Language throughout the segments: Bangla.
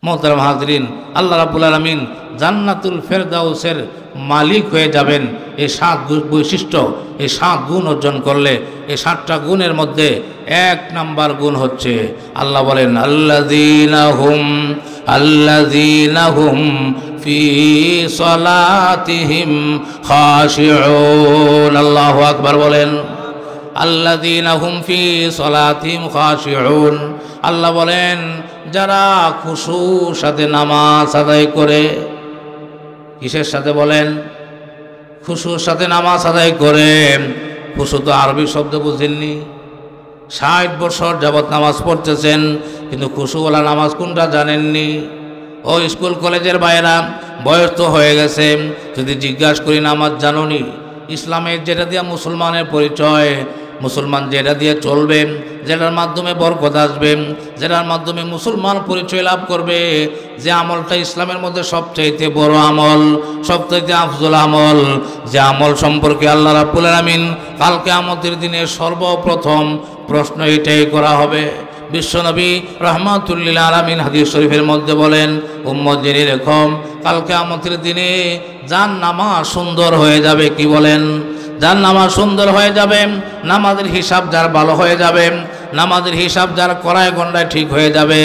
মোহতারাম হাজরিন, আল্লাহ রাব্বুল আলামিন জান্নাতুল ফেরদাউসের মালিক হয়ে যাবেন এই 7 বৈশিষ্ট্য, এই 7 গুণ অর্জন করলে। এই 7টা গুণের মধ্যে 1 নাম্বার গুণ হচ্ছে, আল্লাহ বলেন আল্লাযীনা হুম ফি সালাতিহিম খাশিউন। আল্লাহু আকবার বলেন। আল্লাযীনা হুম ফি সালাতিহিম খাশিউন। আল্লাহ বলেন যারা খুশুর সাথে নামাজ আদায় করে। কিসের সাথে বলেন? খুশুর সাথে নামাজ আদায় করে। খুশু তো আরবি শব্দ বুঝেননি। 60 বছর যাবৎ নামাজ পড়তেছেন, কিন্তু খুশুওয়ালা নামাজ কোনটা জানেননি। ও স্কুল কলেজের বাইরা, বয়স তো হয়ে গেছে, যদি জিজ্ঞাসা করি নামাজ জানোনি? ইসলামের যেটা দিয়ে মুসলমানের পরিচয়, মুসলমান যেটা দিয়ে চলবে, যেটার মাধ্যমে বরকত আসবে, যেটার মাধ্যমে মুসলমান পরিচয় লাভ করবে, যে আমলটা ইসলামের মধ্যে সবচাইতে বড় আমল, সবচাইতে আফজল আমল, যে আমল সম্পর্কে আল্লাহ রাব্বুল আলামিন কাল কিয়ামতের দিনে সর্বপ্রথম প্রশ্ন এটাই করা হবে। বিশ্বনবী রাহমাতুল লিল আলামিন হাদিস শরীফের মধ্যে বলেন, উম্মত জেনে রেখো কাল কিয়ামতের দিনে যার নামাজ সুন্দর হয়ে যাবে, কি বলেন? যার নামাজ সুন্দর হয়ে যাবে, নামাজের হিসাব যার ভালো হয়ে যাবে, নামাজের হিসাব যার কড়ায় গন্ডায় ঠিক হয়ে যাবে,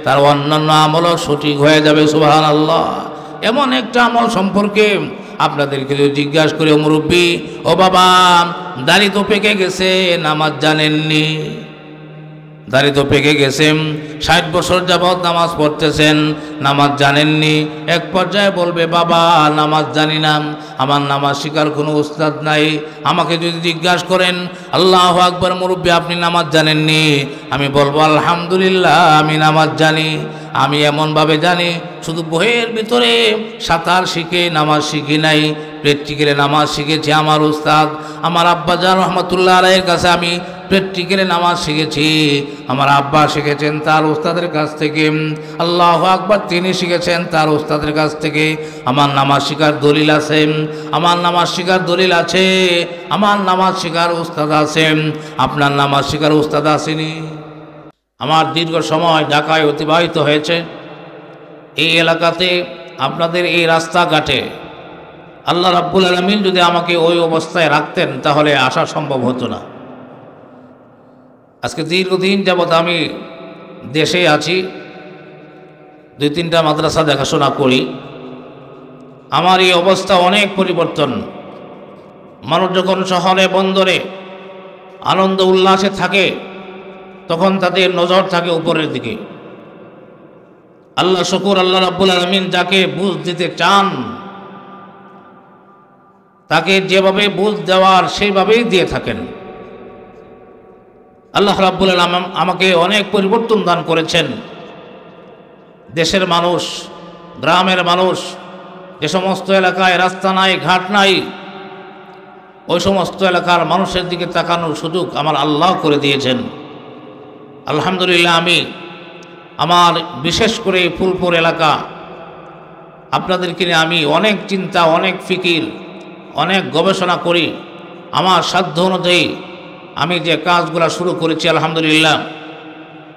তার অন্যান্য আমলও সঠিক হয়ে যাবে। সুবহানাল্লাহ। এমন একটা আমল সম্পর্কে আপনাদেরকে যদি জিজ্ঞাসা করে, মুরব্বী, ও বাবা, দাড়ি তো পেকে গেছে, নামাজ জানেননি। দাড়ি তো পেকে গেছে, 60 বছর যাবৎ নামাজ পড়তেছেন, নামাজ জানেননি। এক পর্যায়ে বলবে, বাবা নামাজ জানি না, আমার নামাজ শিখার কোনো উস্তাদ নাই। আমাকে যদি জিজ্ঞাসা করেন, আল্লাহু আকবার মুরব্বী আপনি নামাজ জানেননি, আমি বলবো আলহামদুলিল্লাহ আমি নামাজ জানি। আমি এমনভাবে জানি, শুধু বইয়ের ভিতরে সাঁতার শিখে নামাজ শিখি নাই, প্র্যাকটিক্যালে নামাজ শিখেছি আমার উস্তাদ আমার আব্বাজান রহমাতুল্লাহ আলাইহির কাছে। আমি প্র্যাকটিক্যালে নামাজ শিখেছি, আমার আব্বা শিখেছেন তার উস্তাদের কাছ থেকে। আল্লাহু আকবার, তিনি শিখেছেন তার উস্তাদের কাছ থেকে। আমার নামাজ শিখার দলিল আছে, আমার নামাজ শিখার দলিল আছে, আমার নামাজ শিখার উস্তাদ আছে। আপনার নামাজ শিখার উস্তাদ আসেনি? আমার দীর্ঘ সময় ঢাকায় অতিবাহিত হয়েছে। এই এলাকাতে আপনাদের এই রাস্তাঘাটে আল্লাহ রাব্বুল আলামিন যদি আমাকে ওই অবস্থায় রাখতেন, তাহলে আসা সম্ভব হতো না। আজকে দীর্ঘদিন যাবৎ আমি দেশে আছি, 2-3টা মাদ্রাসা দেখাশোনা করি। আমার এই অবস্থা অনেক পরিবর্তন। মানুষ যখন শহরে বন্দরে আনন্দ উল্লাসে থাকে, তখন তাদের নজর থাকে উপরের দিকে। আল্লাহ শুকুর, আল্লাহ রাব্বুল আলামিন যাকে বুঝ দিতে চান তাকে যেভাবে বুঝ দেওয়ার সেইভাবেই দিয়ে থাকেন। আল্লাহ রাব্বুল আলামিন আমাকে অনেক পরিবর্তন দান করেছেন। দেশের মানুষ, গ্রামের মানুষ, যে সমস্ত এলাকায় রাস্তা নাই, ঘাট নাই, ওই সমস্ত এলাকার মানুষের দিকে তাকানোর সুযোগ আমার আল্লাহ করে দিয়েছেন। আলহামদুলিল্লাহ। আমি আমার বিশেষ করে ফুলপুর এলাকা, আপনাদেরকে নিয়ে আমি অনেক চিন্তা, অনেক ফিকির, অনেক গবেষণা করি। আমার সাধ্য অনুযায়ী আমি যে কাজগুলো শুরু করেছি, আলহামদুলিল্লাহ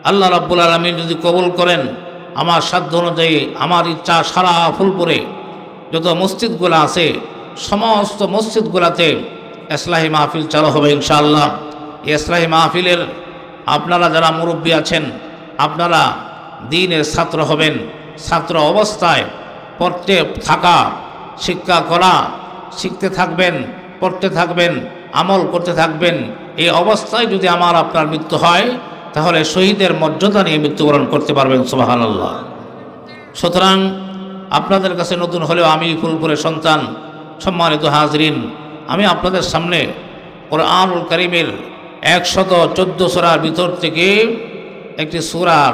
আল্লাহ রাব্বুল আলামিন যদি কবুল করেন, আমার সাধ্য অনুযায়ী আমার ইচ্ছা সারা ফুলপুরে যত মসজিদগুলো আছে, সমস্ত মসজিদগুলোতে ইসলাহি মাহফিল চালু হবে ইনশাআল্লাহ। এই ইসলাহি মাহফিলের আপনারা যারা মুরব্বী আছেন, আপনারা দ্বীনের ছাত্র হবেন। ছাত্র অবস্থায় পড়তে থাকা, শিক্ষা করা, শিখতে থাকবেন, পড়তে থাকবেন, আমল করতে থাকবেন। এই অবস্থায় যদি আমার আপনার মৃত্যু হয়, তাহলে শহীদের মর্যাদা নিয়ে মৃত্যুবরণ করতে পারবেন। সুবহানাল্লাহ। সুতরাং আপনাদের কাছে নতুন হলেও আমি ফুলপুরের সন্তান, সম্মানিত হাজরিন, আমি আপনাদের সামনে কোরআনুল কারীমের 114 সূরার ভিতর থেকে একটি সূরার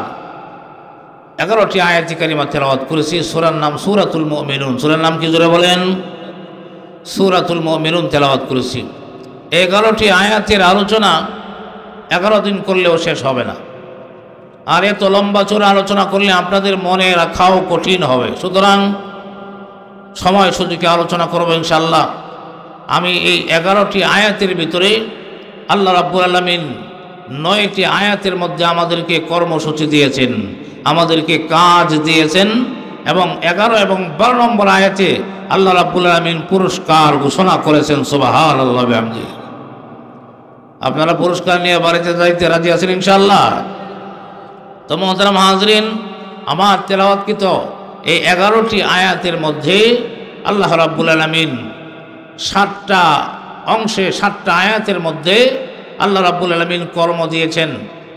11টি আয়াত কারিমা তেলাওয়াত করেছি। সূরার নাম সূরাতুল মুমিনুন। সূরার নাম কি জোরে বলেন? সূরাতুল মুমিনুন তেলাওয়াত করেছি। 11টি আয়াতের আলোচনা 11 দিন করলেও শেষ হবে না। আর এত লম্বা চূড়া আলোচনা করলে আপনাদের মনে রাখাও কঠিন হবে। সুতরাং সময় সুযোগে আলোচনা করব ইনশাআল্লাহ। আমি এই 11টি আয়াতের ভিতরে আল্লাহ রাব্বুল আলামিন 9টি আয়াতের মধ্যে আমাদেরকে কর্মসূচি দিয়েছেন। আমাদেরকে কাজ দিয়েছেন। এবং 11 এবং 12 নম্বর আয়াতে আল্লাহ রাব্বুল আলামিন পুরস্কার ঘোষণা করেছেন। সুবহানাল্লাহ ওয়া বিহামদিহি। আপনারা পুরস্কার নিয়ে বাড়িতে যাইতে রাজি আছেন ইনশাআল্লাহ? তো মুহতারাম হাজরিন, আমার তেলাওয়াতকৃত এই 11টি আয়াতের মধ্যে আল্লাহ রাব্বুল আলামিন 7টা অংশে 7টা আয়াতের মধ্যে আল্লাহ রাব্বুল আলামিন কর্ম দিয়েছেন,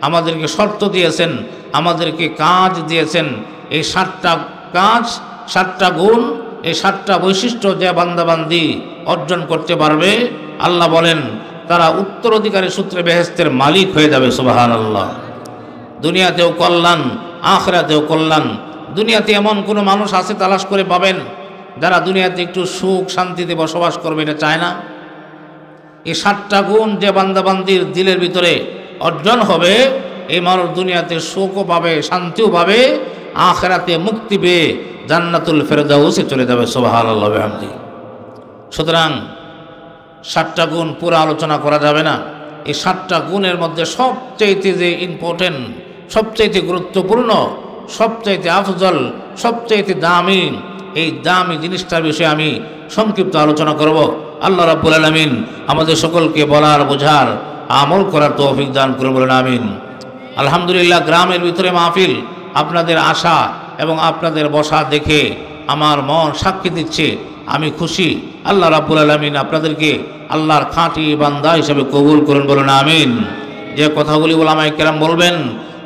আমাদেরকে শর্ত দিয়েছেন, আমাদেরকে কাজ দিয়েছেন। এই 7টা কাজ, 7টা গুণ, এই 7টা বৈশিষ্ট্য যে বান্দাবান্দি অর্জন করতে পারবে, আল্লাহ বলেন তারা উত্তরাধিকারী সূত্রে বেহেশতের মালিক হয়ে যাবে। সুবহানাল্লাহ। দুনিয়াতেও কল্যাণ, আখিরাতেও কল্যাণ। দুনিয়াতে এমন কোনো মানুষ আছে তালাশ করে পাবেন যারা দুনিয়াতে একটু সুখ শান্তিতে বসবাস করবে, এটা চায় না? এই 7টা গুণ যে বান্দাবান্দির দিলের ভিতরে অর্জন হবে, এই মানুষ দুনিয়াতে সুখও পাবে, শান্তিও পাবে, আখিরাতে মুক্তি পেয়ে জান্নাতুল ফেরদাউসে চলে যাবে। সুবহানাল্লাহ ওয়া বিহামদিহি। সুতরাং 7টা গুণ পুরো আলোচনা করা যাবে না। এই 7টা গুণের মধ্যে সবচাইতে যে ইম্পর্টেন্ট, সবচাইতে গুরুত্বপূর্ণ, সবচাইতে আফজল, সবচাইতে দামি, এই দামি জিনিসটার বিষয়ে আমি সংক্ষিপ্ত আলোচনা করব। আল্লাহ রাব্বুল আলামিন আমাদের সকলকে বলার, বোঝার, আমল করার তৌফিক দান করুন, বলেন আমিন। আলহামদুলিল্লাহ, গ্রামের ভিতরে মাহফিল, আপনাদের আশা এবং আপনাদের বসা দেখে আমার মন সাক্ষী দিচ্ছে, আমি খুশি। আল্লাহ রাব্বুল আলামিন আপনাদেরকে আল্লাহর খাঁটি বান্দা হিসেবে কবুল করুন, বলেন আমিন। যে কথাগুলি উলামায়ে কেরাম বলবেন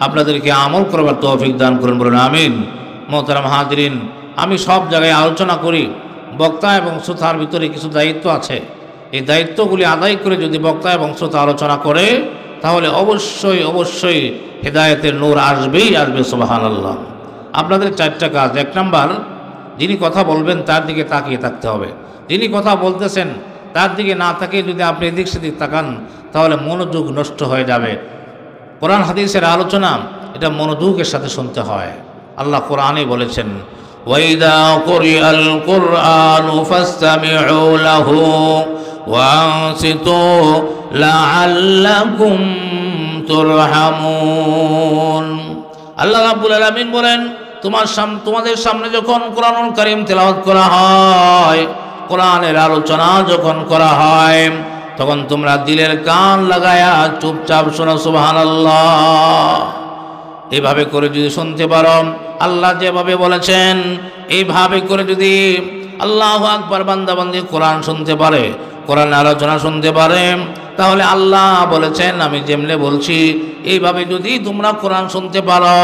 আপনাদেরকে আমল করবার তৌফিক দান করুন, বলেন আমিন। মুহতারাম হাজরিন, আমি সব জায়গায় আলোচনা করি, বক্তা এবং শ্রোতার ভিতরে কিছু দায়িত্ব আছে। এই দায়িত্বগুলি আদায় করে যদি বক্তা এবং শ্রোতা আলোচনা করে, তাহলে অবশ্যই অবশ্যই হেদায়েতের নূর আসবেই আসবে। সুবহানাল্লাহ। আপনাদের 4টা কাজ। 1 নাম্বার, যিনি কথা বলবেন তার দিকে তাকিয়ে থাকতে হবে। যিনি কথা বলতেছেন তার দিকে না তাকিয়ে যদি আপনি এদিক সেদিক তাকান, তাহলে মনোযোগ নষ্ট হয়ে যাবে। কোরআন হাদিসের আলোচনা এটা মনোযোগের সাথে শুনতে হয়। আল্লাহ কোরআনে বলেছেন, ওয়াইদা কুরিআল কুরআনু ফাসতামিউ লাহু ওয়ানসিতু লাআল্লাকুম তুরহামুন। আল্লাহ রাব্বুল আলামিন বলেন, তোমাদের সামনে যখন কোরআনুল কারীম তেলাওয়াত করা হয়, কোরআনের আলোচনা যখন করা হয়, তখন তোমরা দিলের কান লাগায়া চুপচাপ শোনো। সুবহানাল্লাহ। এইভাবে করে যদি শুনতে পারো, আল্লাহ যেভাবে বলেছেন এইভাবে করে যদি আল্লাহু আকবার বান্দাবান্দি কোরআন শুনতে পারে, কোরআনের আলোচনা শুনতে পারে, তাহলে আল্লাহ বলেছেন আমি যেমনে বলছি এইভাবে যদি তোমরা কোরআন শুনতে পারো,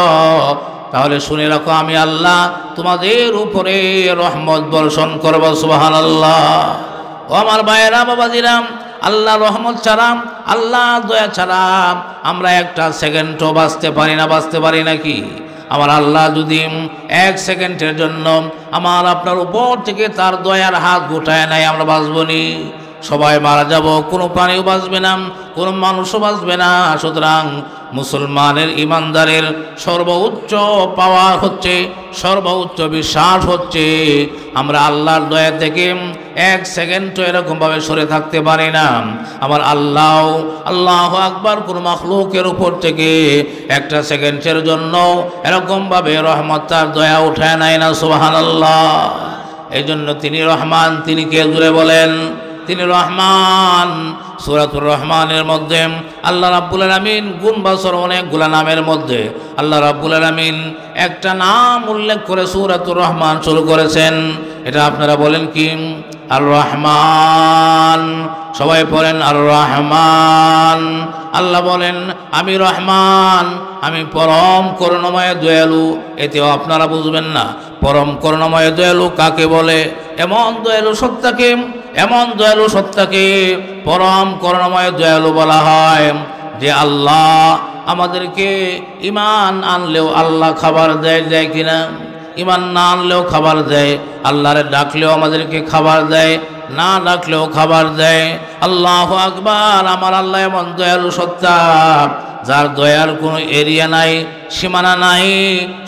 তাহলে শুনে রাখো আমি আল্লাহ তোমাদের উপরে রহমত বর্ষণ করব। সুবহানাল্লাহ। ও আমার ভাইয়েরা, বাবাজিরাম, আল্লাহ রহমত ছাড়া, আল্লাহ দয়া ছাড়া আমরা একটা সেকেন্ডও বাঁচতে পারি না। বাঁচতে পারি নাকি? আমার আল্লাহ যদি 1 সেকেন্ডের জন্য আমার আপনার উপর থেকে তার দয়ার হাত গোটায় নাই, আমরা বাঁচবনি? সবাই মারা যাব, কোনো প্রাণীও বাঁচবে না, কোনো মানুষও বাঁচবে না। সুতরাং মুসলমানের, ইমানদারের সর্বোচ্চ পাওয়ার হচ্ছে, সর্বোচ্চ বিশ্বাস হচ্ছে আমরা আল্লাহর দয়া থেকে 1 সেকেন্ডও এরকমভাবে সরে থাকতে পারি না। আমার আল্লাহ, আল্লাহু আকবার, কোনো মাখলুকের উপর থেকে 1 সেকেন্ডের জন্য এরকমভাবে রহমত তার দয়া উঠায় নেয় না। সুবহানাল্লাহ। এই জন্য তিনি রহমান। তিনি কে? জুড়ে বলেন, তিনি রহমান। সূরাতুর রহমানের মধ্যে আল্লাহ রাব্বুল আলামিন গুণবাচর অনেকগুলা নামের মধ্যে আল্লাহ রাব্বুল আলামিন একটা নাম উল্লেখ করে সূরাতুর রহমান শুরু করেছেন। এটা আপনারা বলেন কি? আর রহমান। সবাই পড়েন আর রহমান। আল্লাহ বলেন আমি রহমান, আমি পরম করুণাময় দয়ালু। এতেও আপনারা বুঝবেন না পরম করুণাময় দয়ালু কাকে বলে। এমন দয়ালু সত্তাকে, এমন দয়ালু সত্তাকে পরম করুণাময় দয়ালু বলা হয় যে আল্লাহ আমাদেরকে ঈমান আনলেও আল্লাহ খাবার দেয়, দেয় কিনা? ঈমান না আনলেও খাবার দেয়, আল্লাহরে ডাকলেও আমাদেরকে খাবার দেয়, না ডাকলেও খাবার দেয়। আল্লাহু আকবার। আমার আল্লাহ এমন দয়ালু সত্তা যার দয়ার কোনো এরিয়া নাই, সীমানা নাই।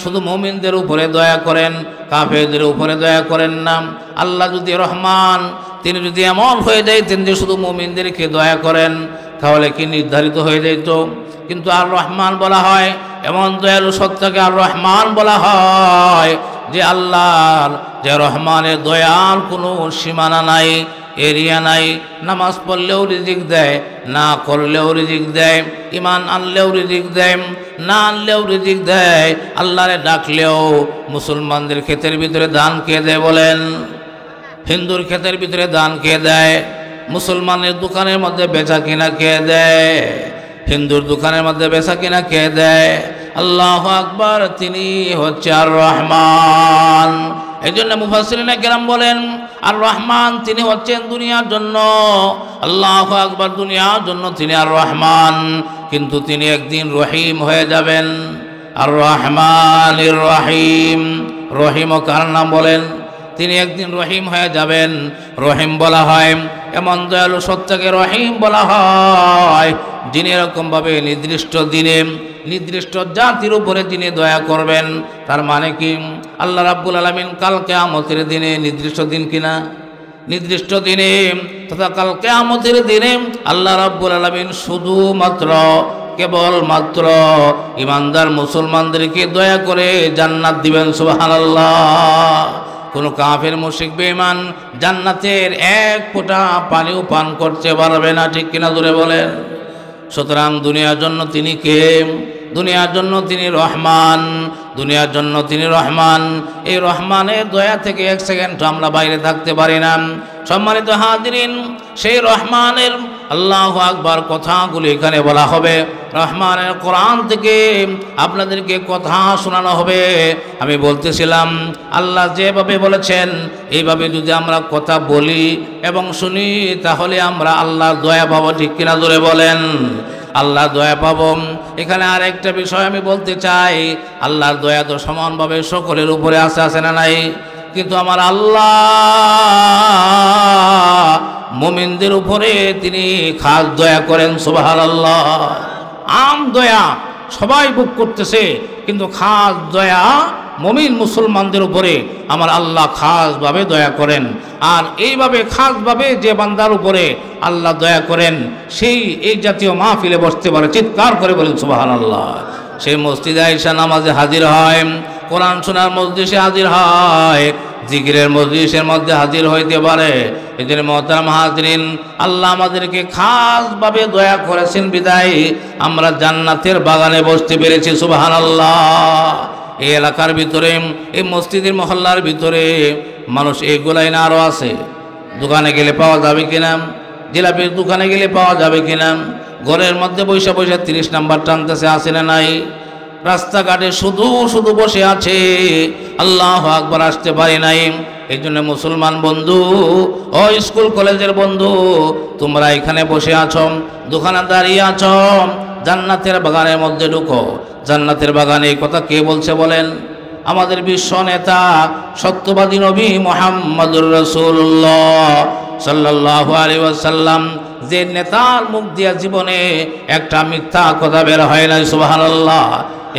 শুধু মুমিনদের উপরে দয়া করেন, কাফেরদের উপরে দয়া করেন না। আল্লাহ যদি রহমান, তিনি যদি এমন হয়ে যাইতেন যে শুধু মুমিনদেরকে দয়া করেন, তাহলে কি নির্ধারিত হয়ে যেত? কিন্তু আর রহমান বলা হয় এমন দয়ালু সত্তাকে আর রহমান বলা হয় যে আল্লাহর যে রহমানের দয়ার কোনো সীমানা নাই, এরিয়া নাই। নামাজ পড়লেও রিজিক দেয়, না করলেও রিজিক দেয়। ইমান আনলেও রিজিক দেয়, না আনলেও রিজিক দেয়। আল্লাহরে ডাকলেও মুসলমানদের ক্ষেতের ভিতরে দান কে দেয় বলেন? হিন্দুর ক্ষেতের ভিতরে দান কে দেয়? মুসলমানের দোকানের মধ্যে বেচা কিনা কে দেয়? হিন্দুর দোকানের মধ্যে বেচা কিনা কে দেয়? আল্লাহু আকবার, তিনি হচ্ছে আর রহমান। এই জন্য মুফাসসিরিনে কেরাম বলেন আর রহমান তিনি হচ্ছেন দুনিয়ার জন্য। আল্লাহু আকবার, দুনিয়ার জন্য তিনি আর রহমান, কিন্তু তিনি একদিন রহিম হয়ে যাবেন। আর রহমানির রহিম, রহিম ও কার নাম বলেন? তিনি একদিন রহিম হয়ে যাবেন। রহিম বলা হয় এমন দয়ালু সত্তাকে রহিম বলা হয় যিনি এরকমভাবে নির্দিষ্ট দিনে নির্দিষ্ট জাতির উপরে যিনি দয়া করবেন। তার মানে কি আল্লাহ রাব্বুল আলামিন কাল কিয়ামতের দিনে, নির্দিষ্ট দিন কিনা, নির্দিষ্ট দিনে তথা কাল কিয়ামতের দিনে আল্লাহ রাব্বুল আলামিন শুধুমাত্র কেবলমাত্র ইমানদার মুসলমানদেরকে দয়া করে জান্নাত দিবেন। সুবহানাল্লাহ। কোনো কাফের মুশরিক বেঈমান জান্নাতের এক ফোঁটা পানিও পান করতে পারবে না, ঠিক কিনা জোরে বলেন? সুতরাং দুনিয়ার জন্য তিনি কে? দুনিয়ার জন্য তিনি রহমান, দুনিয়ার জন্য তিনি রহমান। এই রহমানের দয়া থেকে এক সেকেন্ড আমরা বাইরে থাকতে পারি না। সম্মানিত হাজিরিন, সেই রহমানের আল্লাহু আকবার কথাগুলি এখানে বলা হবে। রহমানের কোরআন থেকে আপনাদেরকে কথা শোনানো হবে। আমি বলতেছিলাম আল্লাহ যেভাবে বলেছেন এইভাবে যদি আমরা কথা বলি এবং শুনি তাহলে আমরা আল্লাহর দয়া পাবো, ঠিক কিনা জোরে বলেন? আল্লাহ দয়া পাবো। এখানে আর একটা বিষয় আমি বলতে চাই, আল্লাহর দয়া তো সমানভাবে সকলের উপরে আছে না নাই? কিন্তু আমার আল্লাহ মুমিনদের উপরে তিনি খাস দয়া করেন। সুবহানাল্লাহ। আম দয়া সবাই ভোগ করতেছে, কিন্তু খাস দয়া মুমিন মুসলমানদের উপরে আমার আল্লাহ খাসভাবে দয়া করেন। আর এইভাবে খাসভাবে যে বান্দার উপরে আল্লাহ দয়া করেন সেই এই জাতীয় মাহফিলে বসতে পারে। চিৎকার করে বলেন সুবহানাল্লাহ। সেই মসজিদে আয়েশা নামাজে হাজির হয়, কোরআন শোনার মজলিসে হাজির হয়, জিকিরের মজলিসের মধ্যে হাজির হইতে পারে। এই জন্য মুহতারাম হাজিরিন, আল্লাহ আমাদেরকে খাসভাবে দয়া করেছেন বিদায় আমরা জান্নাতের বাগানে বসতে পেরেছি। সুবহানাল্লাহ। এই এলাকার ভিতরে, এই মসজিদের মহল্লার ভিতরে মানুষ এগুলাই না আরও আছে। দোকানে গেলে পাওয়া যাবে কিনা? জিলাপির দোকানে গেলে পাওয়া যাবে কিনা? ঘরের মধ্যে বৈশা 30 নাম্বার টানতেছে, আছে না নাই? রাস্তাঘাটে শুধু শুধু বসে আছে, আল্লাহু আকবার, আসতে পারি নাই। এই জন্য মুসলমান বন্ধু ও স্কুল কলেজের বন্ধু, তোমরা এখানে বসে আছো, দোকানে দাঁড়িয়ে আছো, জান্নাতের বাগানের মধ্যে ঢুকো। জান্নাতের বাগানে এই কথা কে বলছে বলেন? আমাদের বিশ্ব নেতা সত্যবাদী নবী মুহাম্মদুর রাসূলুল্লাহ সাল্লাল্লাহু আলাইহি ওয়াসাল্লাম, যে নেতার মুখ দিয়া জীবনে একটা মিথ্যা কথা বের হয় না। সুবহানাল্লাহ।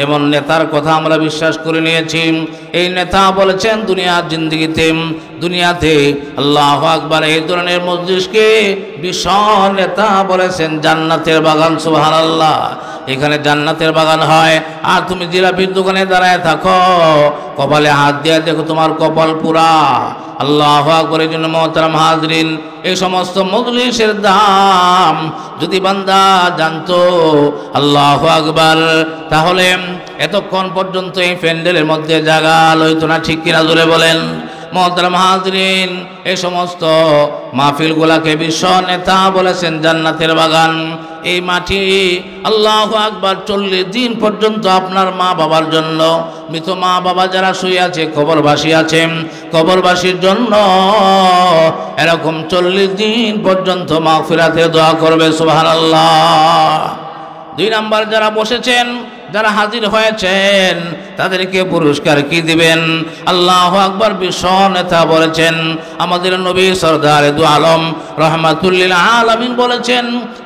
এমন নেতার কথা আমরা বিশ্বাস করে নিয়েছি। এই নেতা বলেছেন দুনিয়াতে আল্লাহু আকবার, এই ধরনের মজলিসকে বিশ্ব নেতা বলেছেন জান্নাতের বাগান। সুবহানাল্লাহ। এখানে জান্নাতের বাগান হয় আর তুমি জিলাপির দোকানে দাঁড়ায় থাকো, কপালে হাত দিয়ে দেখো তোমার কপাল পুরা। আল্লাহু আকবার। এই জন্য মুহতারাম হাজরিন, এই সমস্ত মজলিসের দাম যদি বান্দা জানতো, আল্লাহু আকবার, তাহলে এতক্ষণ পর্যন্ত এই প্যান্ডেলের মধ্যে জায়গা লইতো না, ঠিক কিনা জোরে বলেন? মুহতারাম হাজরিন, এই সমস্ত মাহফিলগুলাকে বিশ্ব নেতা বলেছেন জান্নাতের বাগান। এই মাটি আল্লাহু আকবার 40 দিন পর্যন্ত আপনার মা বাবার জন্য, মৃত মা বাবা যারা শুয়ে আছে, কবরবাসী আছেন, কবরবাসীর জন্য এরকম 40 দিন পর্যন্ত মাগফিরাতের দোয়া করবে। সুবহানাল্লাহ। 2 নাম্বার যারা বসেছেন, যারা হাজির হয়েছেন, তাদেরকে পুরস্কার কি দিবেন? আল্লাহু আকবার। বিশ্ব নেতা বলেছেন, আমাদের নবী সরদার দু আলম রহমাতুল লিল আলামিন বলেছেন,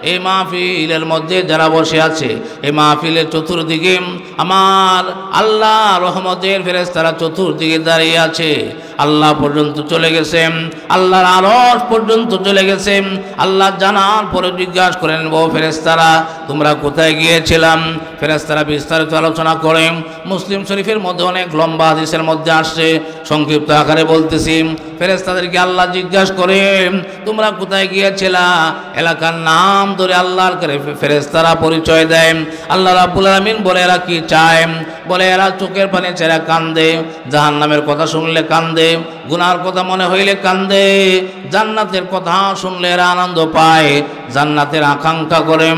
এই মাহফিলের মধ্যে যারা বসে আছে, এই মাহফিলের চতুর্দিকে আমার আল্লাহ রহমতের ফেরেশতারা চতুর্দিকে দাঁড়িয়ে আছে। আল্লাহ পর্যন্ত চলে গেছেন, আল্লাহর আরশ পর্যন্ত চলে গেছেন। আল্লাহ জানার পরে জিজ্ঞাসা করেন, ও ফেরেশতারা তোমরা কোথায় গিয়েছিলাম? ফেরেশতারা বিস্তারিত আলোচনা করে। মুসলিম শরীফের মধ্যে অনেক লম্বা হাদিসের মধ্যে আসছে, সংক্ষিপ্ত আকারে বলতেছি। ফেরেশতাদেরকে আল্লাহ জিজ্ঞাসা করে, তোমরা কোথায় গিয়েছিলা? এলাকার নাম ধরে আল্লাহর করে ফেরেশতারা পরিচয় দেয়। আল্লাহ রাব্বুল আলামিন বলে, এরা কি চায়? বলে, এরা চোখের পানি ছেড়ে কান্দে, জাহান্নামের কথা শুনলে কান্দে, গুনার কথা মনে হইলে কান্দে, জান্নাতের কথা শুনলে এরা আনন্দ পায়, জান্নাতের আকাঙ্ক্ষা করে।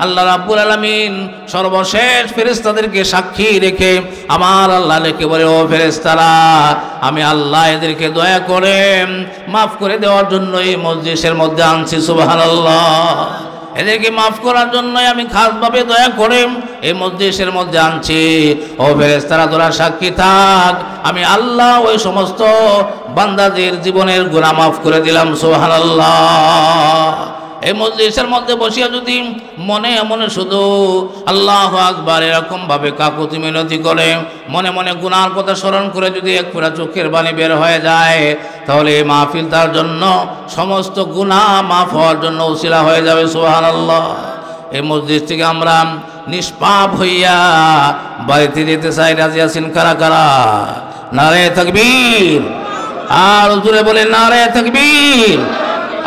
আল্লাহ রাব্বুল আলামিন সর্বশেষ ফেরেশতাদেরকে সাক্ষী রেখে আমার আল্লাহ লেখে বলে, ও ফেরেশতারা, আমি আল্লাহ এদেরকে দয়া করে মাফ করে দেওয়ার জন্য এই মজলিসের মধ্যে আনছি। সুবহানাল্লাহ। এদেরকে মাফ করার জন্যই আমি খাসভাবে দয়া করে এই মজলিসের মধ্যে আনছি। ও ফেরেশতারা, তোরা সাক্ষী থাক, আমি আল্লাহ ওই সমস্ত বান্দাদের জীবনের গুনাহ মাফ করে দিলাম। সুবহানাল্লাহ। এই মজলিসের মধ্যে বসিয়া যদি মনে মনে শুধু আল্লাহু আকবার এরকম ভাবে কাকুতি মিনতি করে, মনে মনে গুনার কথা স্মরণ করে যদি এক ফোঁটা চোখের পানি বের হয়ে যায়, তাহলে এই মাহফিল তার জন্য সমস্ত গুনাহ মাফ হওয়ার জন্য উসিলা হয়ে যাবে। সুবহানাল্লাহ। এই মসজিদ থেকে আমরা নিষ্পাপ হইয়া বাড়িতে যেতে চাই। রাজি আছেন কারা কারা? নারে তাকবীর। আর জোরে বলে নারে তাকবীর।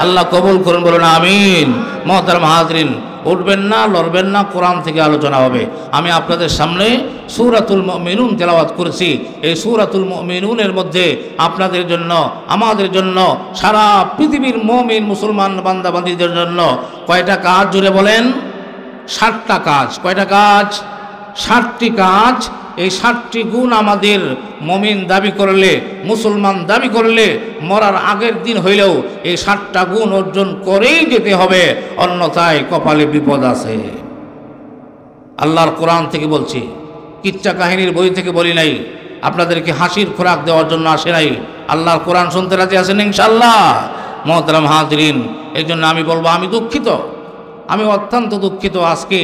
আল্লাহ কবুল করুন, বলুন আমিন। মুহতারাম হাজরিন, উঠবেন না, লড়বেন না, কোরআন থেকে আলোচনা হবে। আমি আপনাদের সামনে সূরাতুল মুমিনুন তেলাওয়াত করেছি। এই সূরাতুল মুমিনুনের মধ্যে আপনাদের জন্য, আমাদের জন্য, সারা পৃথিবীর মুমিন মুসলমান বান্দা বান্দীদের জন্য কয়টা কাজ জুড়ে বলেন? 60টা কাজ। কয়টা কাজ? 60টি কাজ। এই 60টি গুণ আমাদের মুমিন দাবি করলে, মুসলমান দাবি করলে, মরার আগের দিন হইলেও এই 60টা গুণ অর্জন করেই যেতে হবে, অন্যথায় কপালে বিপদ আছে। আল্লাহর কোরআন থেকে বলছি, কিচ্ছা কাহিনীর বই থেকে বলি নাই, আপনাদেরকে হাসির খোরাক দেওয়ার জন্য আসে নাই। আল্লাহর কোরআন শুনতে রাজি আছেন ইনশাআল্লাহ? মুহতারাম হাজরিন, এই জন্য আমি বলবো, আমি দুঃখিত, আমি অত্যন্ত দুঃখিত। আজকে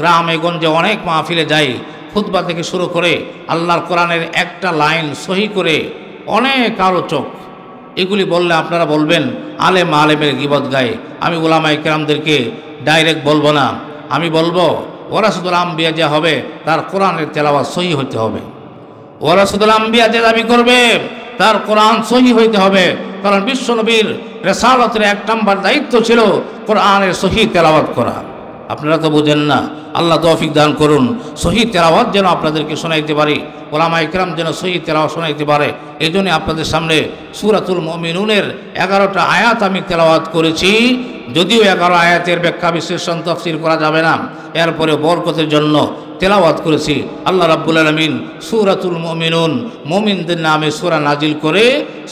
গ্রামে গঞ্জে অনেক মাহফিলে যাই, খুতবা থেকে শুরু করে আল্লাহর কোরআনের একটা লাইন সহি করে অনেক আলোচক, এগুলি বললে আপনারা বলবেন আলেম আলেমের গীবত গায়ে। আমি উলামায়ে কেরামদেরকে ডাইরেক্ট বলবো না, আমি বলবো ওয়ারাসাতুল আম্বিয়া যে হবে তার কোরআনের তেলাওয়াত সহি হতে হবে। ওয়ারাসাতুল আম্বিয়া যে দাবি করবে তার কোরআন সহি হইতে হবে, কারণ বিশ্বনবীর রিসালাতের 1 নম্বর দায়িত্ব ছিল কোরআনের সহি তেলাওয়াত করা। আপনারা তো বুঝেন না, আল্লাহ তৌফিক দান করুন, সহি তেলাওয়াত যেন আপনাদেরকে শোনাইতে পারি, উলামায়ে কেরাম যেন সহি তেলাওয়াত শোনাইতে পারে। এই জন্য আপনাদের সামনে সূরাতুল মুমিনুনের 11টা আয়াত আমি তেলাওয়াত করেছি। যদিও 11 আয়াতের ব্যাখ্যা বিশ্লেষণ তাফসীর করা যাবে না, এরপরে বরকতের জন্য তেলাওয়াত করেছি। আল্লাহ রাব্বুল আলামিন সূরাতুল মুমিনুন, মুমিনদের নামে সূরা নাজিল করে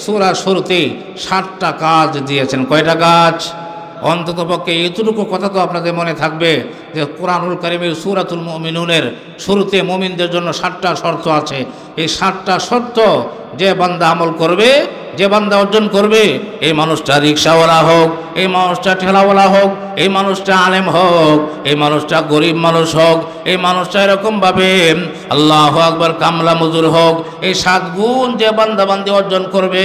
সূরা শুরুতে 60টা কাজ দিয়েছেন। কয়টা কাজ? অন্ততপক্ষে এতটুকু কথা তো আপনাদের মনে থাকবে যে কোরআনুল কারীমের সূরাতুল মুমিনুনের শুরুতে মুমিনদের জন্য 60টা শর্ত আছে। এই 60টা শর্ত যে বান্দা আমল করবে, যে বান্দা অর্জন করবে, এই মানুষটা রিক্সাওয়ালা হোক, এই মানুষটা ঠেলাওয়ালা হোক, এই মানুষটা আলেম হোক, এই মানুষটা গরিব মানুষ হোক, এই মানুষটা এরকমভাবে আল্লাহু আকবার কামলা মজুর হোক, এই 7 গুণ যে বান্দা বান্দি অর্জন করবে,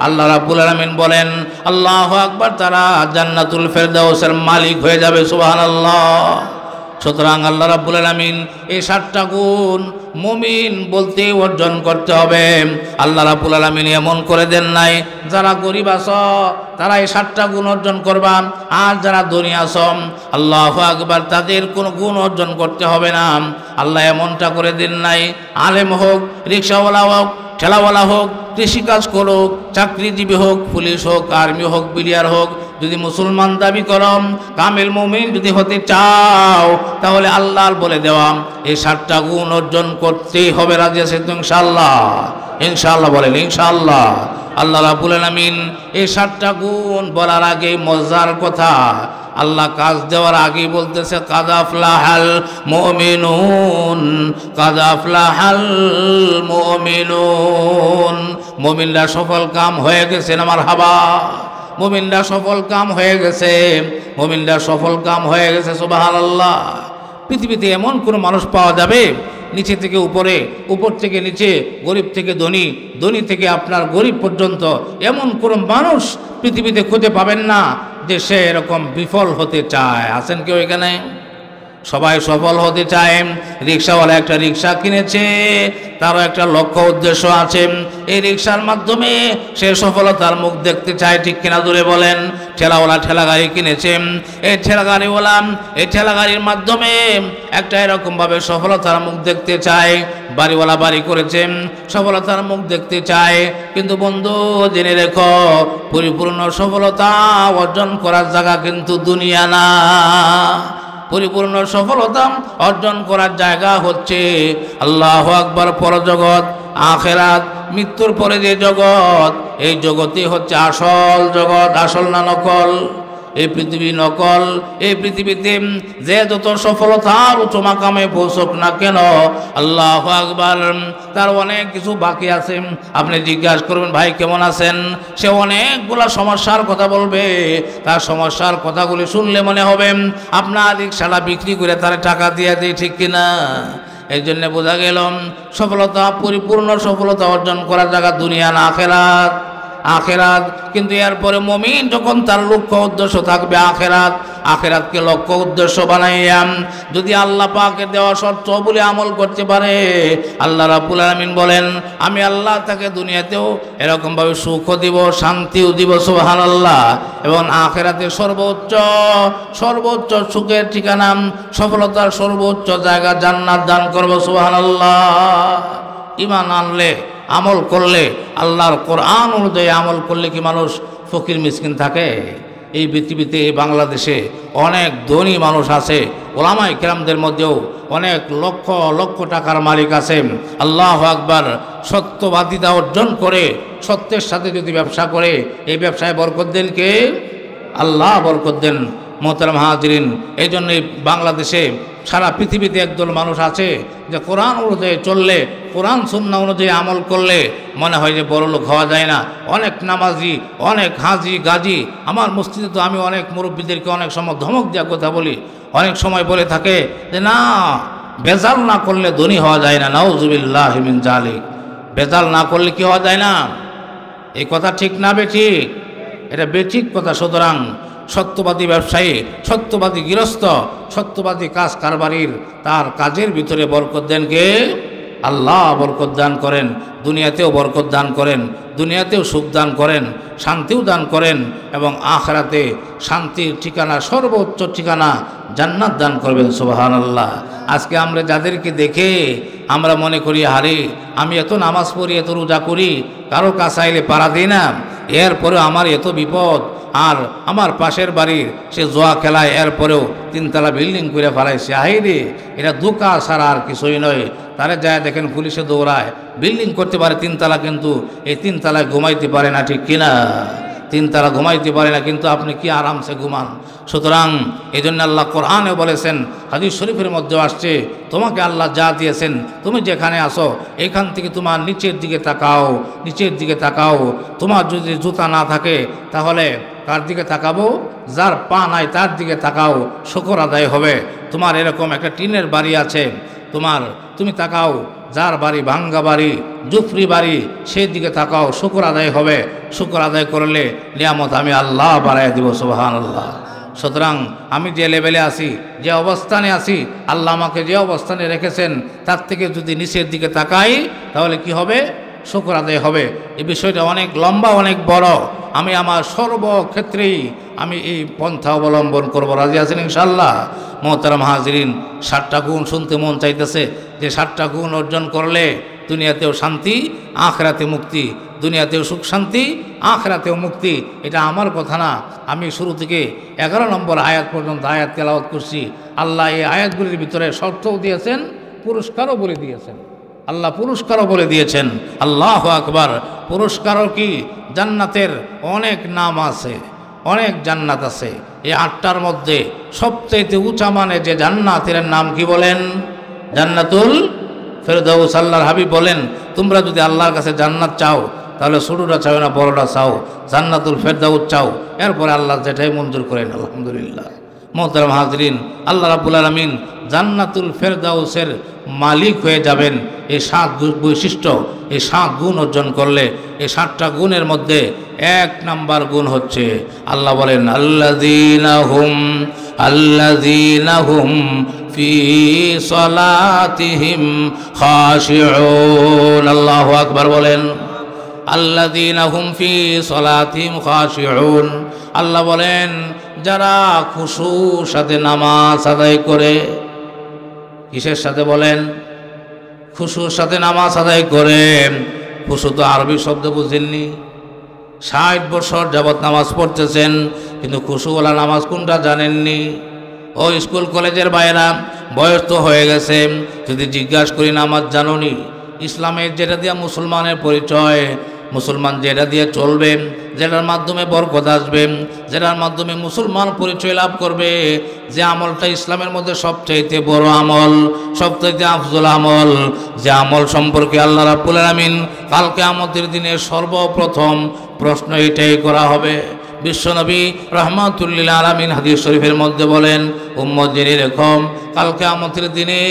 আল্লাহ রাব্বুল আলামিন বলেন আল্লাহু আকবার, তারা জান্নাতুল ফেরদাউসের মালিক হয়ে যাবে। সুবহানাল্লাহ। সুতরাং আল্লাহ রাব্বুল আলামিন এই 7টা গুণ মুমিন বলতে অর্জন করতে হবে। আল্লাহ রাব্বুল আলামিন এমন করে দেন নাই যারা গরিব আছো তারা এই 7টা গুণ অর্জন করবা, আর যারা ধনী আছো আল্লাহু আকবার তাদের কোনো গুণ অর্জন করতে হবে না। আল্লাহ এমনটা করে দেন নাই আলেম হোক, রিক্সাওয়ালা হোক, ঠেলাওয়ালা হোক, কৃষিকাজ করুক, চাকরিজীবী হোক, পুলিশ হোক, আর্মি হোক, বিলিয়ার হোক, যদি মুসলমান দাবি করো, কামেল মুমিন যদি হতে চাও, তাহলে আল্লাহর বলে দেওয়া এই 7টা গুণ অর্জন করতেই হবে। রাজি আছেন তো ইনশাআল্লাহ? ইনশাআল্লাহ বলেন ইনশাআল্লাহ। আল্লাহ রাব্বুল আলামিন এই 7টা গুণ বলার আগে মজার কথা, আল্লাহ কাজ দেওয়ার আগেই বলতেছে কাদ আফলাহাল মুমিনুন, কাদ আফলাহাল মুমিনুন। মুমিনরা সফল কাম হয়ে গেছে। মারহাবা। মুমিনরা সফল কাম হয়ে গেছে, মুমিনরা সফল কাম হয়ে গেছে। সুবহানাল্লাহ। পৃথিবীতে এমন কোনো মানুষ পাওয়া যাবে নিচে থেকে উপরে, উপর থেকে নিচে, গরিব থেকে ধনী, ধনী থেকে আপনার গরিব পর্যন্ত এমন কোনো মানুষ পৃথিবীতে খুঁজে পাবেন না যে সে এরকম বিফল হতে চায়। আছেন কেউ এখানে? সবাই সফল হতে চায়। রিক্সাওয়ালা একটা রিক্সা কিনেছে, তারও একটা লক্ষ্য উদ্দেশ্য আছে। এই রিক্সার মাধ্যমে সে সফলতার মুখ দেখতে চায়, ঠিক কিনা দূরে বলেন। ঠেলাওয়ালা ঠেলা গাড়ি কিনেছে, এই ঠেলা গাড়িওয়ালা এই ঠেলা গাড়ির মাধ্যমে একটা এরকমভাবে সফলতার মুখ দেখতে চায়। বাড়িওয়ালা বাড়ি করেছে, সফলতার মুখ দেখতে চায়। কিন্তু বন্ধু জেনে রেখো, পরিপূর্ণ সফলতা অর্জন করার জায়গা কিন্তু দুনিয়া না। পরিপূর্ণ সফলতা অর্জন করার জায়গা হচ্ছে আল্লাহু আকবার পরজগৎ, আখিরাত, মৃত্যুর পরে যে জগৎ, এই জগতই হচ্ছে আসল জগৎ। আসল না নকল? এই পৃথিবী নকল। এই পৃথিবীতে যে যত সফলতার উচ্চ মাকামে পৌঁছক না কেন, আল্লাহু আকবার, তার অনেক কিছু বাকি আছে। আপনি জিজ্ঞাসা করবেন, ভাই কেমন আছেন? সে অনেকগুলা সমস্যার কথা বলবে। তার সমস্যার কথাগুলি শুনলে মনে হবে আপনার রিক্সাটা বিক্রি করে তার টাকা দিয়ে দেয়, ঠিক কিনা? এই জন্য বোঝা গেল সফলতা, পরিপূর্ণ সফলতা অর্জন করার জায়গা দুনিয়া না আখিরাত। আখিরাত। কিন্তু এরপরে মুমিন যখন তার লক্ষ্য উদ্দেশ্য থাকবে আখিরাত, আখিরাতকে লক্ষ্য উদ্দেশ্য বানাইয়া যদি আল্লাহ পাকের দেওয়া শর্ত বলে আমল করতে পারে, আল্লাহ রাব্বুল আলামিন বলেন আমি আল্লাহ তাকে দুনিয়াতেও এরকমভাবে সুখও দিব, শান্তিও দিব, সুবহানাল্লাহ। এবং আখিরাতে সর্বোচ্চ সর্বোচ্চ সুখের ঠিকানা, সফলতার সর্বোচ্চ জায়গা জান্নাত দান করব, সুবহানাল্লাহ। ঈমান আনলে, আমল করলে, আল্লাহর কোরআন অনুযায়ী আমল করলে কি মানুষ ফকির মিসকিন থাকে? এই পৃথিবীতে, এই বাংলাদেশে অনেক ধনী মানুষ আছে, ওলামায়ে কেরামদের মধ্যেও অনেক লক্ষ লক্ষ টাকার মালিক আছে। আল্লাহু আকবার। সত্যবাদিতা অর্জন করে, সত্যের সাথে যদি ব্যবসা করে, এই ব্যবসায় বরকত দেন কে? আল্লাহ বরকত দেন। মোহতারাম হাজিরিন, এই জন্যই বাংলাদেশে, সারা পৃথিবীতে একদল মানুষ আছে যে কোরআন অনুযায়ী চললে, কোরআন সুন্নাহ অনুযায়ী আমল করলে মনে হয় যে বড় লোক হওয়া যায় না। অনেক নামাজি, অনেক হাজি গাজী, আমার মসজিদে তো আমি অনেক মুরব্বীদেরকে অনেক সময় ধমক দেওয়া কথা বলি, অনেক সময় বলে থাকে যে না, বেজাল না করলে ধনী হওয়া যায় না। নাউজুবিল্লাহি মিন যালিক। বেজাল না করলে কি হওয়া যায় না? এই কথা ঠিক না বেঠিক? এটা বেঠিক কথা। সুতরাং সত্যবাদী ব্যবসায়ী, সত্যবাদী গৃহস্থ, সত্যবাদী কাজ কারবারির, তার কাজের ভিতরে বরকত দেন কে? আল্লাহ বরকত দান করেন। দুনিয়াতেও বরকত দান করেন, দুনিয়াতেও সুখ দান করেন, শান্তিও দান করেন, এবং আখিরাতে শান্তির ঠিকানা, সর্বোচ্চ ঠিকানা জান্নাত দান করবেন, সুবহানাল্লাহ। আজকে আমরা যাদেরকে দেখে আমরা মনে করি, হারে আমি এত নামাজ পড়ি, এত রোজা করি, কারো কাছে আইলে পাড়া দিই না, এরপরে আমার এত বিপদ, আর আমার পাশের বাড়ির সে জোয়া খেলায়, এরপরেও 3 তলা বিল্ডিং করে ফেলাইছে। হাইরে, এটা ধোঁকা ছাড়া আর কিছুই নয়। তারা যায় দেখেন পুলিশে দৌড়ায়, বিল্ডিং করতে পারে 3 তলা, কিন্তু এই 3 তলায় ঘুমাইতে পারে না, ঠিক কিনা? 3 তলা ঘুমাইতে পারে না, কিন্তু আপনি কি আরামসে ঘুমান। সুতরাং এই জন্য আল্লাহ কোরআনে বলেছেন, হাদিস শরীফের মধ্যে আসছে, তোমাকে আল্লাহ যা দিয়েছেন, তুমি যেখানে আসো এখান থেকে তোমার নিচের দিকে তাকাও, নিচের দিকে তাকাও। তোমার যদি জুতা না থাকে তাহলে কার দিকে তাকাবো? যার পা নাই তার দিকে তাকাও, শুকর আদায় হবে। তোমার এরকম একটা টিনের বাড়ি আছে, তুমি তাকাও, যার বাড়ি ভাঙ্গা বাড়ি, জুফরি বাড়ি, সেই দিকে তাকাও, শুকর আদায় হবে। শুকর আদায় করলে নিয়ামত আমি আল্লাহ বাড়াইয়া দিব, সুবহানাল্লাহ। সুতরাং আমি যে লেভেলে আছি, যে অবস্থানে আছি, আল্লাহ আমাকে যে অবস্থানে রেখেছেন, তার থেকে যদি নিচের দিকে তাকাই তাহলে কি হবে? শুকর আদায় হবে। এই বিষয়টা অনেক লম্বা, অনেক বড়। আমি আমার সর্বক্ষেত্রেই আমি এই পন্থা অবলম্বন করব। রাজি আছেন ইনশাআল্লাহ? মোহতারাম হাজিরিন, 7টা গুণ শুনতে মন চাইতেছে যে 7টা গুণ অর্জন করলে দুনিয়াতেও শান্তি, আখিরাতে মুক্তি। দুনিয়াতেও সুখ শান্তি, আখিরাতেও মুক্তি। এটা আমার কথা না, আমি শুরু থেকে 11 নম্বর আয়াত পর্যন্ত আয়াত তেলাওয়াত করছি। আল্লাহ এই আয়াতগুলির ভিতরে শর্তও দিয়েছেন, পুরস্কারও বলে দিয়েছেন। আল্লাহ পুরস্কারও বলে দিয়েছেন। আল্লাহু আকবার। পুরস্কারও কি? জান্নাতের অনেক নাম আছে, অনেক জান্নাত আছে। এই 8টার মধ্যে সবচেয়ে উঁচা মানে যে জান্নাতের নাম কি বলেন? জান্নাতুল ফেরদাউস। আল্লাহর হাবিব বলেন, তোমরা যদি আল্লাহর কাছে জান্নাত চাও তাহলে ছোটটা চাও না বড়টা চাও, জান্নাতুল ফেরদাউস চাও, এরপরে আল্লাহ যেটাই মঞ্জুর করেন। আলহামদুলিল্লাহ। মোহতারাম হাজরিন, আল্লাহ রাব্বুল আলামিন জান্নাতুল ফেরদাউসের মালিক হয়ে যাবেন। এই 7 বৈশিষ্ট্য, এই 7 গুণ অর্জন করলে, এই 7টা গুণের মধ্যে 1 নাম্বার গুণ হচ্ছে, আল্লাহ বলেন আল্লাযীনা হুম ফি সলাতিহিম খাশিউন। আল্লাহু আকবার বলেন। আল্লাযীনা হুম ফি সলাতিহিম খাশিউন। আল্লাহ বলেন যারা খুশুর সাথে নামাজ আদায় করে। কিসের সাথে বলেন? খুশুর সাথে নামাজ আদায় করে। খুশু তো আরবি শব্দ বুঝেননি। 60 বছর যাবৎ নামাজ পড়তেছেন, কিন্তু খুশুওয়ালা নামাজ কোনটা জানেননি। ও স্কুল কলেজের বাইরা, বয়স তো হয়ে গেছে, যদি জিজ্ঞাসা করি নামাজ জানোনি? ইসলামের যেটা দিয়ে মুসলমানের পরিচয়, মুসলমান যেটা দিয়ে চলবে, যেটার মাধ্যমে বরকত আসবে, যেটার মাধ্যমে মুসলমান পরিচয় লাভ করবে, যে আমলটা ইসলামের মধ্যে সবচাইতে বড় আমল, সবচাইতে আফজল আমল, যে আমল সম্পর্কে আল্লাহ রাব্বুল আলামিন কাল কিয়ামতের দিনে সর্বপ্রথম প্রশ্ন এটাই করা হবে। বিশ্বনবী রাহমাতুল লিল আলামিন হাদিস শরীফের মধ্যে বলেন, উম্মত জেনে রেখো কাল কিয়ামতের দিনে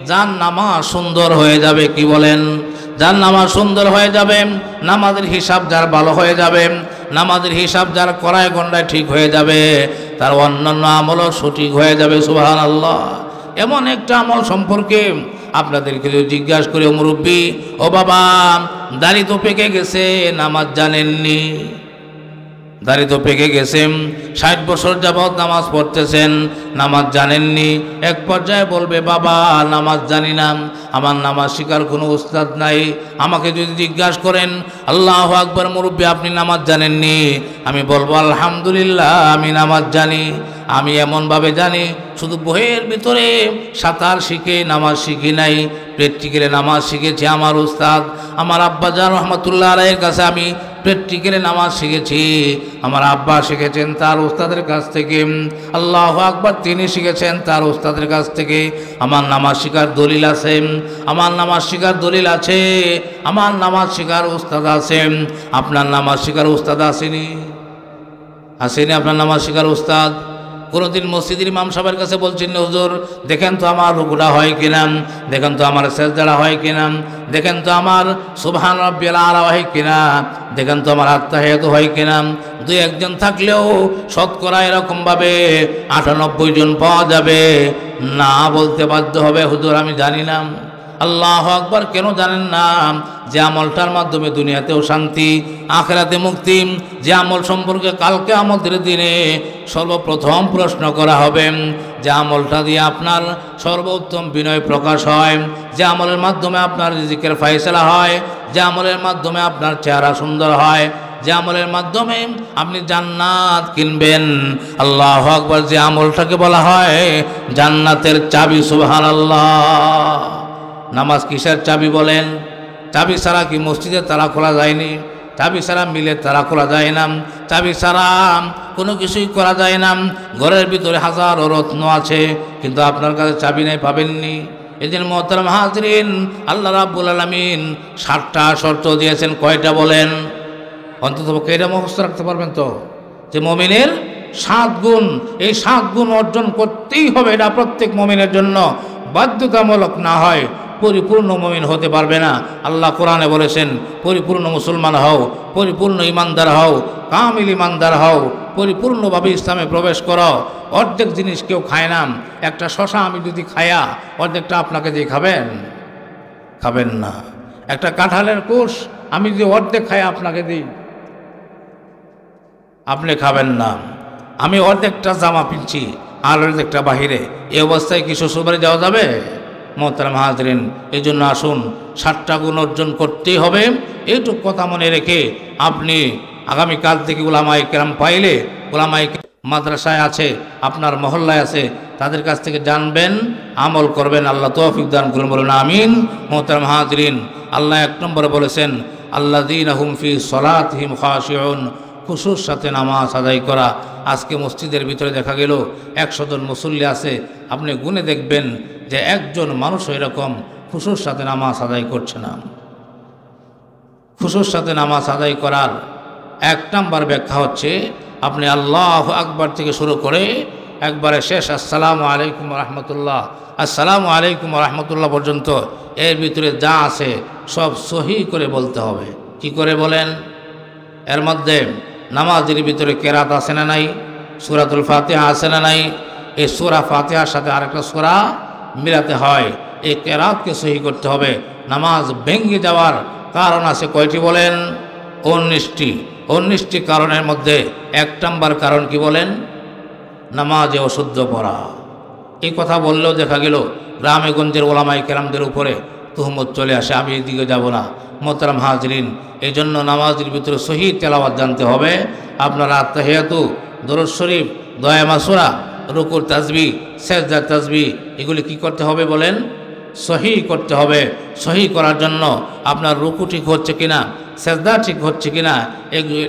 যার নামাজ সুন্দর হয়ে যাবে, কি বলেন? যার নামাজ সুন্দর হয়ে যাবে, নামাজের হিসাব যার ভালো হয়ে যাবে, নামাজের হিসাব যার কড়ায় গন্ডায় ঠিক হয়ে যাবে, তার অন্যান্য আমলও সঠিক হয়ে যাবে। সুবহানাল্লাহ। এমন একটা আমল সম্পর্কে আপনাদেরকে যদি জিজ্ঞাসা করি, ও মুরব্বী, ও বাবা, দাড়ি তো পেকে গেছে, নামাজ জানেননি। দাড়ি তো পেকে গেছে, 60 বছর যাবৎ নামাজ পড়তেছেন, নামাজ জানেননি। এক পর্যায়ে বলবে, বাবা নামাজ জানি না, আমার নামাজ শিখার কোনো উস্তাদ নাই। আমাকে যদি জিজ্ঞাসা করেন, আল্লাহু আকবার মুরব্বী আপনি নামাজ জানেননি, আমি বলবো আলহামদুলিল্লাহ আমি নামাজ জানি। আমি এমনভাবে জানি, শুধু বইয়ের ভিতরে সাঁতার শিখে নামাজ শিখি নাই, প্র্যাকটিক্যালে নামাজ শিখেছি আমার উস্তাদ আমার আব্বাজান রহমাতুল্লাহ আলাইহির কাছে। আমি প্র্যাকটিক্যালে নামাজ শিখেছি, আমার আব্বা শিখেছেন তার উস্তাদের কাছ থেকে। আল্লাহু আকবার, তিনি শিখেছেন তার উস্তাদের কাছ থেকে। আমার নামাজ শিখার দলিল আছে, আমার নামাজ শিখার দলিল আছে, আমার নামাজ শিখার উস্তাদ আছে। আপনার নামাজ শিখার উস্তাদ আসেনি? আসেনি আপনার নামাজ শিখার উস্তাদ? কোনোদিন মসজিদের ইমাম সাহেবের কাছে বলছেন, হুজুর দেখেন তো আমার রুকুটা হয় কিনা, দেখেন তো আমার সেজদা হয় কিনা, দেখেন তো আমার সুবহান রাব্বিয়াল আলা হয় কিনা, দেখেন তো আমার আত্তাহিয়াতু হয় কিনা। দুই একজন থাকলেও শতকরা এরকমভাবে 98 জন পাওয়া যাবে না বলতে বাধ্য হবে, হুজুর আমি জানি না। আল্লাহু আকবার, কেন জানেন না? যে আমলটার মাধ্যমে দুনিয়াতেও শান্তি, আখিরাতে মুক্তি, যে আমল সম্পর্কে কাল কিয়ামতের দিনে সর্বপ্রথম প্রশ্ন করা হবে, যে আমলটা দিয়ে আপনার সর্বোত্তম বিনয় প্রকাশ হয়, যে আমলের মাধ্যমে আপনার রিজিকের ফায়সালা হয়, যে আমলের মাধ্যমে আপনার চেহারা সুন্দর হয়, যে আমলের মাধ্যমে আপনি জান্নাত কিনবেন। আল্লাহু আকবার, যে আমলটাকে বলা হয় জান্নাতের চাবি। সুবহানাল্লাহ। নামাজ কিসের চাবি বলেন? চাবি ছাড়া কি মসজিদে তালা খোলা যায়নি? চাবি ছাড়া মিলে তালা খোলা যায় না, চাবি ছাড়া কোনো কিছুই করা যায় না। ঘরের ভিতরে হাজারো রত্ন আছে, কিন্তু আপনার কাছে চাবি নেই, পাবেননি। এদিন মোহতারাম হাজরিন, আল্লাহ রাব্বুল আলামিন 7টা শর্ত দিয়েছেন। কয়টা বলেন? অন্তত এটা মুখস্থ রাখতে পারবেন তো, যে মুমিনের 7 গুণ, এই 7 গুণ অর্জন করতেই হবে। এটা প্রত্যেক মুমিনের জন্য বাধ্যতামূলক, না হয় পরিপূর্ণ মুমিন হতে পারবে না। আল্লাহ কোরআনে বলেছেন, পরিপূর্ণ মুসলমান হও, পরিপূর্ণ ইমানদার হও, কামিল ইমানদার হও, পরিপূর্ণভাবে ইসলামে প্রবেশ করো। অর্ধেক জিনিস কেউ খায় না। একটা শশা আমি যদি খায়া, অর্ধেকটা আপনাকে দিয়ে খাবেন? খাবেন না। একটা কাঁঠালের কোষ আমি যদি অর্ধেক খাই আপনাকে দিই, আপনি খাবেন না। আমি অর্ধেকটা জামা পিনছি আর অর্ধেকটা বাহিরে, এই অবস্থায় কি শ্বশুরবাড়ি যাওয়া যাবে? মোহতারাম হাজরিন, এই জন্য আসুন 7টা গুণ অর্জন করতেই হবে। এইটুক কথা মনে রেখে আপনি আগামীকাল থেকে উলামায়ে কেরাম পাইলে, উলামায়ে মাদ্রাসায় আছে, আপনার মহল্লায় আছে, তাদের কাছ থেকে জানবেন, আমল করবেন। আল্লাহ তৌফিক দান করুন, বলুন আমিন। মোহতারাম হাজরিন, আল্লাহ 1 নম্বরে বলেছেন, আল্লাযীনা হুম ফি সলাতিহিম খাশিউন, খুশুর সাথে নামাজ আদায় করা। আজকে মসজিদের ভিতরে দেখা গেল 100 জন মুসল্লি আছে, আপনি গুনে দেখবেন যে একজন মানুষ এরকম খুশুর সাথে নামাজ আদায় করছে না। খুশুর সাথে নামাজ আদায় করার 1 নম্বর ব্যাখ্যা হচ্ছে, আপনি আল্লাহু আকবার থেকে শুরু করে একবারে শেষ আসসালামু আলাইকুম রহমতুল্লাহ, আসসালামু আলাইকুম রহমতুল্লাহ পর্যন্ত এর ভিতরে যা আছে সব সহি করে বলতে হবে। কি করে বলেন? এর মধ্যে নামাজের ভিতরে কেরাত আছে না নাই? সূরাতুল ফাতিহা আছে না নাই? এই সূরা ফাতিহার সাথে আরেকটা সূরা মিলাতে হয়। এই কেরাতকে সহি করতে হবে। নামাজ ভেঙে যাওয়ার কারণ আছে কয়টি বলেন? 19টি। 19টি কারণের মধ্যে 1 নম্বর কারণ কি বলেন? নামাজে অশুদ্ধ পড়া। এই কথা বললেও দেখা গেল গ্রামে গঞ্জের ওলামায়ে কেরামদের উপরে তুহমত চলে আসে, আমি এদিকে যাব না। মোহতারাম হাজরিন, এই জন্য নামাজের ভিতরে সহি তেলাওয়াত জানতে হবে। আপনারা আত্তাহিয়াতু, দরুদ শরীফ, দোয়া মাসুরা, রুকুর তাসবিহ, সেজদার তাসবিহ এগুলি কি করতে হবে বলেন? সহি করতে হবে। সহি করার জন্য আপনার রুকু ঠিক হচ্ছে কিনা, সেজদা ঠিক হচ্ছে কিনা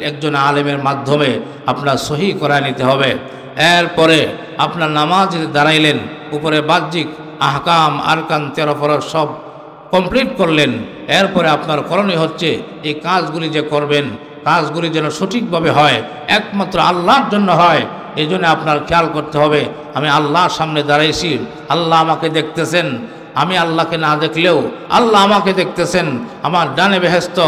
একজন আলেমের মাধ্যমে আপনার সহি করায় নিতে হবে। এরপরে আপনার নামাজ দাঁড়াইলেন, উপরে বাহ্যিক আহকাম আরকান 13 ফরজ সব কমপ্লিট করলেন। এরপরে আপনার করণীয় হচ্ছে এই কাজগুলি যে করবেন, কাজগুলি যেন সঠিকভাবে হয়, একমাত্র আল্লাহর জন্য হয়। এই জন্য আপনার খেয়াল করতে হবে, আমি আল্লাহর সামনে দাঁড়াইছি, আল্লাহ আমাকে দেখতেছেন। আমি আল্লাহকে না দেখলেও আল্লাহ আমাকে দেখতেছেন। আমার ডানে বেহেশত,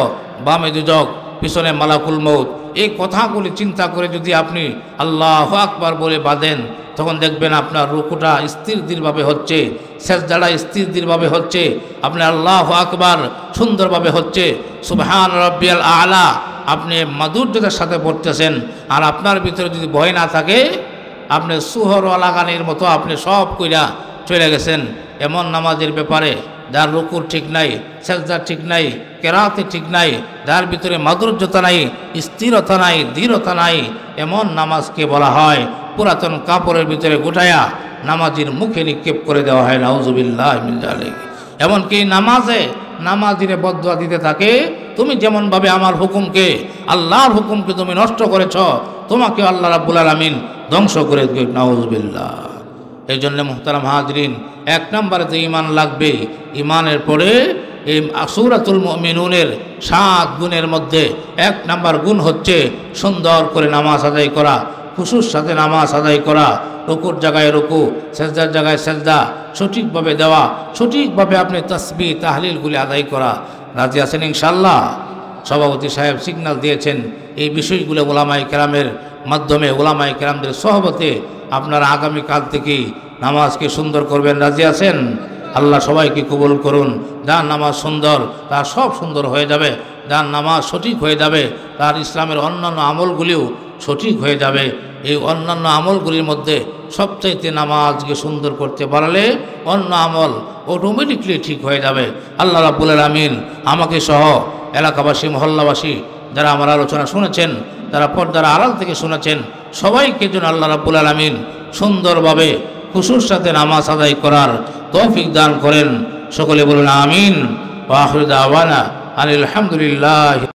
বামে দুজক, পিছনে মালাকুল মউত। এই কথাগুলি চিন্তা করে যদি আপনি আল্লাহু আকবার বলে বাঁধেন, তখন দেখবেন আপনার রুকুটা স্থিরভাবে হচ্ছে, সেজদাটা স্থিরভাবে হচ্ছে, আপনি আল্লাহু আকবার সুন্দরভাবে হচ্ছে, সুবহান রাব্বিয়াল আলা আপনি মাধুর্যতার সাথে পড়তেছেন। আর আপনার ভিতরে যদি ভয় না থাকে, আপনি সুহরওয়ালা গানের মতো আপনি সব কইরা চলে গেছেন। এমন নামাজের ব্যাপারে যার রুকুর ঠিক নাই, সেজদা ঠিক নাই, কেরাতে ঠিক নাই, যার ভিতরে মাধুর্যতা নাই, স্থিরতা নাই, দৃঢ়তা নাই, এমন নামাজকে বলা হয় পুরাতন কাপড়ের ভিতরে গোটায়া নামাজির মুখে নিক্ষেপ করে দেওয়া হয়। নাউজুবিল্লাহ মিন যালিক। এমনকি নামাজিরে বদদুয়া দিতে থাকে, তুমি যেমনভাবে আমার হুকুমকে, আল্লাহর হুকুমকে তুমি নষ্ট করেছ, তোমাকে আল্লাহ রাব্বুল আলামিন ধ্বংস করে দেবে। নাউজুবিল্লাহ। এই জন্য মুহতারাম হাজরিন, 1 নম্বরে তো ঈমান লাগবে। ঈমানের পরে এই সূরাতুল মুমিনুনের 7 গুণের মধ্যে 1 নম্বর গুণ হচ্ছে সুন্দর করে নামাজ আদায় করা, খুশুর সাথে নামাজ আদায় করা, রুকুর জায়গায় রুকু, সেজদার জায়গায় সেজদা সঠিকভাবে দেওয়া, সঠিকভাবে আপনি তাসবিহ তাহলিলগুলি আদায় করা। রাজি আছেন ইনশাআল্লাহ? সভাপতি সাহেব সিগন্যাল দিয়েছেন এই বিষয়গুলো ওলামায়ে কেরামের মাধ্যমে, ওলামায়ে কেরামদের সহবতে আপনারা আগামীকাল থেকেই নামাজকে সুন্দর করবেন। রাজি আছেন? আল্লাহ সবাইকে কবুল করুন। যার নামাজ সুন্দর তার সব সুন্দর হয়ে যাবে, যার নামাজ সঠিক হয়ে যাবে তার ইসলামের অন্যান্য আমলগুলিও সঠিক হয়ে যাবে। এই অন্যান্য আমলগুলির মধ্যে সবচাইতে নামাজকে সুন্দর করতে পারলে অন্য আমল অটোমেটিকলি ঠিক হয়ে যাবে। আল্লাহ রাব্বুল আলামিন আমাকে সহ এলাকাবাসী, মহল্লাবাসী যারা আমার আলোচনা শুনেছেন, যারা পর্দার আড়াল থেকে শুনেছেন, সবাইকে যেন আল্লাহ রাব্বুল আলামিন সুন্দরভাবে খুশুর সাথে নামাজ আদায় করার তৌফিক দান করেন। সকলে বলুন আমিন। ওয়া আখিরু দাওয়ানা আলহামদুলিল্লাহ।